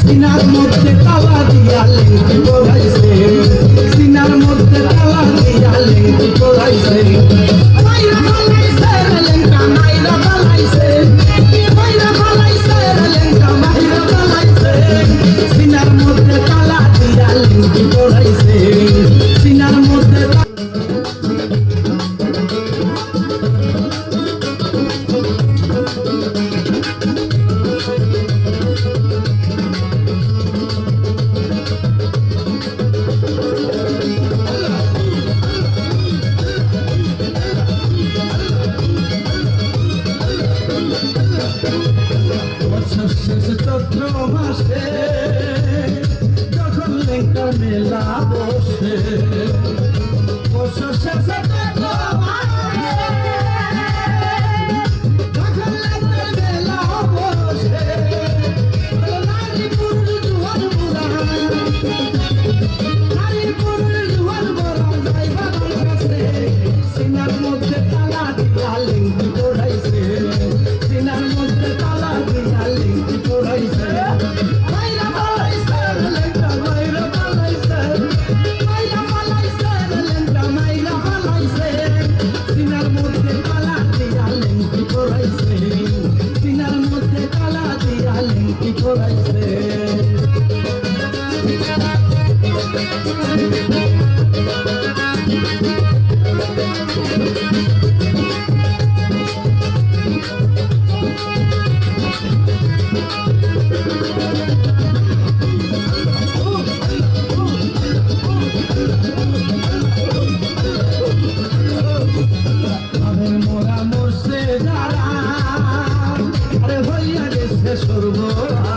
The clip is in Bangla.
সিনার মধ্যে তালা দিয়া লেঙ্গি পড়াইছে, সিনার মধ্যে তালা দিয়া লেঙ্গি পড়াইছে। মাইরা ফালাইছে রে লেঙ্গা মাইরা ফালাইছে, মাইরা ফালাইছে রে লেঙ্গা মাইরা ফালাইছে। সিনার মধ্যে তালা দিয়া লেঙ্গি পড়াইছে, সিনার মধ্যে চৈত্র মাসে যখন লেঙ্গা মেলা বসে, বছর শেষে চৈত্র মাসে যখন লেঙ্গা মেলা বসে, নারীপুর জুয়ার বুড়া, নারীপুর জুয়ার বুড়া যাইবা কাছে। সিনার মধ্যে তালা দিয়া লেঙ্গি পড়াইছে, সিনার মধ্যে তালা দিয়া লেঙ্গি পড়াইছে। মাইরা ফালাইছে রে লেঙ্গা মাইরা ফালাইছে, মাইরা ফালাইছে রে লেঙ্গা মাইরা ফালাইছে। সিনার মধ্যে তালা দিয়া লেঙ্গি পড়াইছে, সিনার মধ্যে তালা দিয়া লেঙ্গি পড়াইছে। মোরা মরছে যারা, আরে হইয়া গেছে সর্বরা।